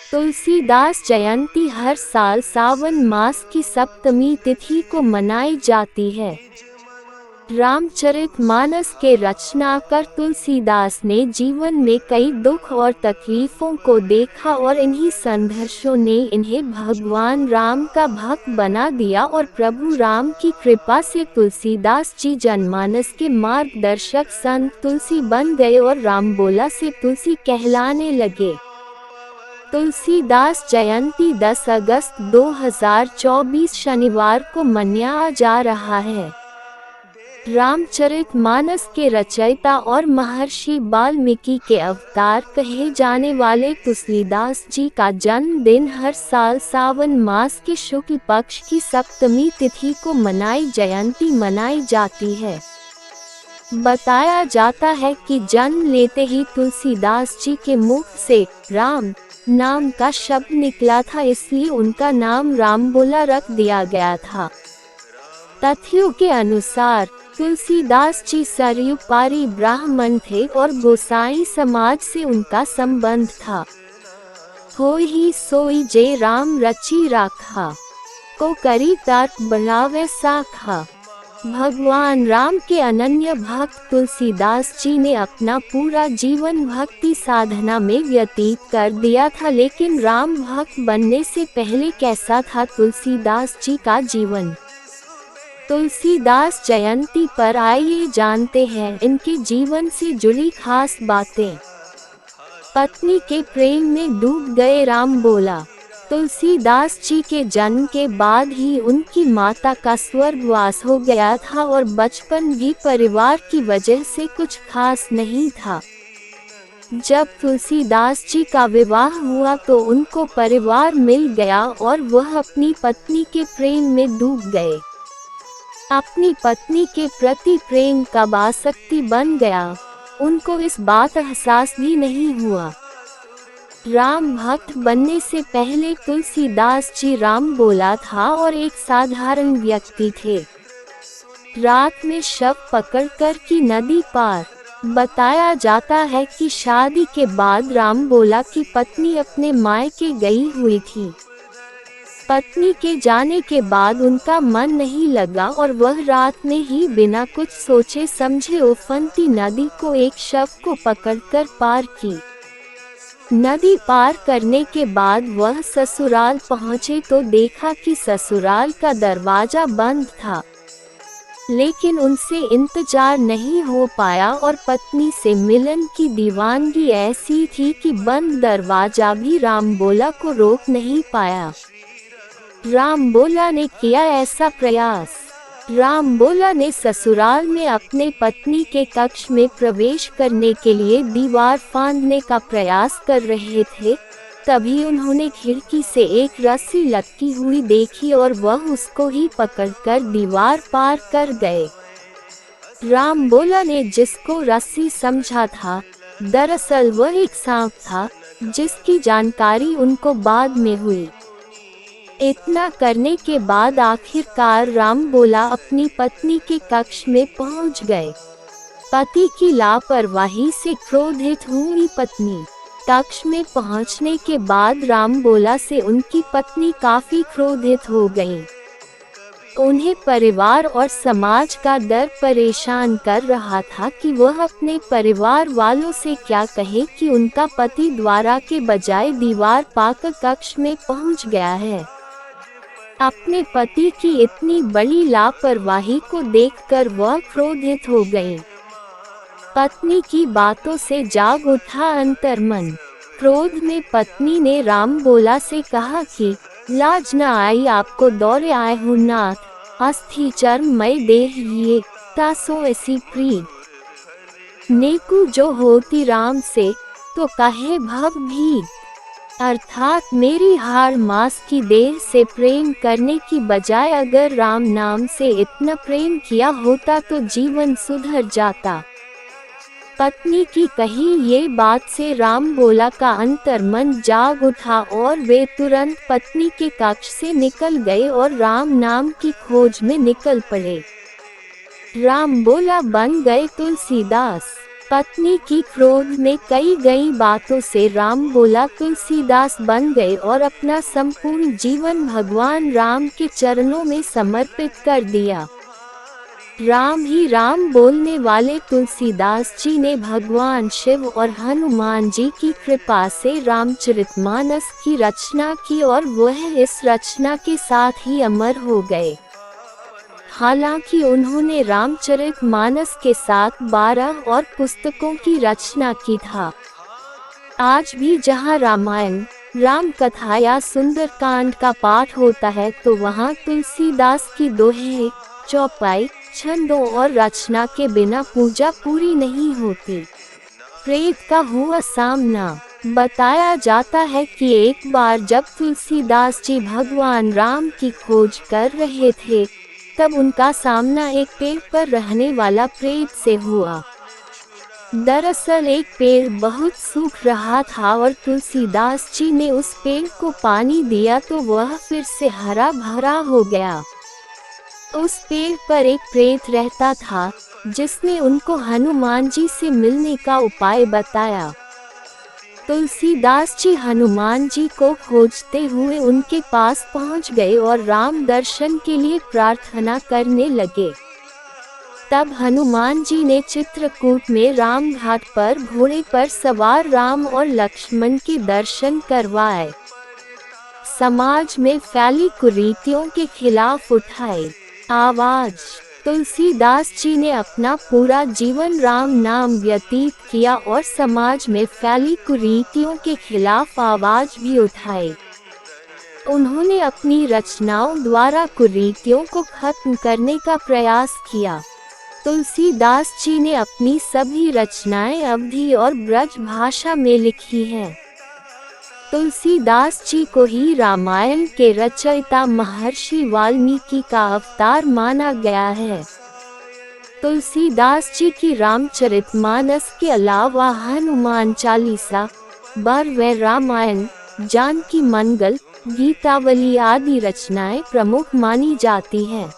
तुलसीदास जयंती हर साल सावन मास की सप्तमी तिथि को मनाई जाती है। रामचरितमानस के रचनाकार तुलसीदास ने जीवन में कई दुख और तकलीफों को देखा और इन्हीं संघर्षों ने इन्हें भगवान राम का भक्त बना दिया और प्रभु राम की कृपा से तुलसीदास जी जनमानस के मार्गदर्शक संत तुलसी बन गए और रामबोला से तुलसी कहलाने लगे। तुलसीदास जयंती 10 अगस्त 2024 शनिवार को मनाया जा रहा है। रामचरितमानस के रचयिता और महर्षि वाल्मीकि के अवतार कहे जाने वाले तुलसीदास जी का जन्मदिन हर साल सावन मास के शुक्ल पक्ष की सप्तमी तिथि को जयंती मनाई जाती है। बताया जाता है कि जन्म लेते ही तुलसीदास जी के मुख से राम नाम का शब्द निकला था, इसलिए उनका नाम रामबोला रख दिया गया था। तथ्यों के अनुसार तुलसीदास जी सरयू पारी ब्राह्मण थे और गोसाई समाज से उनका संबंध था। होई सोई जे राम रची राखा, को करी तर्क बढ़ावे साखा। भगवान राम के अनन्य भक्त तुलसीदास जी ने अपना पूरा जीवन भक्ति साधना में व्यतीत कर दिया था, लेकिन राम भक्त बनने से पहले कैसा था तुलसीदास जी का जीवन? तुलसीदास जयंती पर आइए जानते हैं इनके जीवन से जुड़ी खास बातें। पत्नी के प्रेम में डूब गए रामबोला। तुलसीदास जी के जन्म के बाद ही उनकी माता का स्वर्गवास हो गया था और बचपन भी परिवार की वजह से कुछ खास नहीं था। जब तुलसीदास जी का विवाह हुआ तो उनको परिवार मिल गया और वह अपनी पत्नी के प्रेम में डूब गए। अपनी पत्नी के प्रति प्रेम कब आसक्ति बन गया, उनको इस बात का एहसास भी नहीं हुआ। राम भक्त बनने से पहले तुलसीदास जी रामबोला था और एक साधारण व्यक्ति थे। रात में शव पकड़कर की नदी पार। बताया जाता है कि शादी के बाद रामबोला की पत्नी अपने मायके गई हुई थी। पत्नी के जाने के बाद उनका मन नहीं लगा और वह रात में ही बिना कुछ सोचे समझे उफनती नदी को एक शव को पकड़कर पार की। नदी पार करने के बाद वह ससुराल पहुंचे तो देखा कि ससुराल का दरवाजा बंद था, लेकिन उनसे इंतजार नहीं हो पाया और पत्नी से मिलन की दीवानगी ऐसी थी कि बंद दरवाजा भी रामबोला को रोक नहीं पाया। रामबोला ने किया ऐसा प्रयास। रामबोला ने ससुराल में अपने पत्नी के कक्ष में प्रवेश करने के लिए दीवार फांदने का प्रयास कर रहे थे, तभी उन्होंने खिड़की से एक रस्सी लटकी हुई देखी और वह उसको ही पकड़कर दीवार पार कर गए। रामबोला ने जिसको रस्सी समझा था, दरअसल वह एक सांप था, जिसकी जानकारी उनको बाद में हुई। इतना करने के बाद आखिरकार रामबोला अपनी पत्नी के कक्ष में पहुंच गए। पति की लापरवाही से क्रोधित हुई पत्नी कक्ष में पहुंचने के बाद रामबोला से उनकी पत्नी काफी क्रोधित हो गई। उन्हें परिवार और समाज का डर परेशान कर रहा था कि वह अपने परिवार वालों से क्या कहे कि उनका पति द्वारा के बजाय दीवार पाकर कक्ष में पहुंच गया है। अपने पति की इतनी बड़ी लापरवाही को देखकर वह क्रोधित हो गई। पत्नी की बातों से जाग उठा अंतर्मन। क्रोध में पत्नी ने रामबोला से कहा कि लाज न आई आपको दौरे आए हूँ नाथ, अस्थि चर्म मय देह ये तासो ऐसी प्रीत। नेकु जो होती राम से तो कहे भव भीत, अर्थात मेरी हार मास की देह से प्रेम करने की बजाय अगर राम नाम से इतना प्रेम किया होता तो जीवन सुधर जाता। पत्नी की कही ये बात से रामबोला का अंतर्मन जाग उठा और वे तुरंत पत्नी के कक्ष से निकल गए और राम नाम की खोज में निकल पड़े। रामबोला बन गए तुलसीदास। पत्नी की क्रोध में कई गई बातों से राम बोला तुलसीदास बन गए और अपना संपूर्ण जीवन भगवान राम के चरणों में समर्पित कर दिया। राम ही राम बोलने वाले तुलसीदास जी ने भगवान शिव और हनुमान जी की कृपा से रामचरितमानस की रचना की और वह इस रचना के साथ ही अमर हो गए। हालांकि उन्होंने रामचरितमानस के साथ 12 और पुस्तकों की रचना की था। आज भी जहाँ रामायण, राम कथा या सुंदरकांड का पाठ होता है तो वहाँ तुलसीदास की दोहे, चौपाई, छंदों और रचना के बिना पूजा पूरी नहीं होती। प्रेत का हुआ सामना। बताया जाता है कि एक बार जब तुलसीदास जी भगवान राम की खोज कर रहे थे तब उनका सामना एक पेड़ पर रहने वाला प्रेत से हुआ। दरअसल एक पेड़ बहुत सूख रहा था और तुलसीदास जी ने उस पेड़ को पानी दिया तो वह फिर से हरा भरा हो गया। उस पेड़ पर एक प्रेत रहता था जिसने उनको हनुमान जी से मिलने का उपाय बताया। तुलसीदास जी हनुमान जी को खोजते हुए उनके पास पहुंच गए और राम दर्शन के लिए प्रार्थना करने लगे। तब हनुमान जी ने चित्रकूट में राम घाट पर घोड़े पर सवार राम और लक्ष्मण के दर्शन करवाए। समाज में फैली कुरीतियों के खिलाफ उठाए आवाज। तुलसीदास जी ने अपना पूरा जीवन राम नाम व्यतीत किया और समाज में फैली कुरीतियों के खिलाफ आवाज भी उठाई। उन्होंने अपनी रचनाओं द्वारा कुरीतियों को खत्म करने का प्रयास किया। तुलसीदास जी ने अपनी सभी रचनाएं अवधी और ब्रज भाषा में लिखी हैं। तुलसीदास जी को ही रामायण के रचयिता महर्षि वाल्मीकि का अवतार माना गया है। तुलसीदास जी की रामचरितमानस के अलावा हनुमान चालीसा, बारहवें रामायण, जानकी मंगल, गीतावली आदि रचनाएं प्रमुख मानी जाती हैं।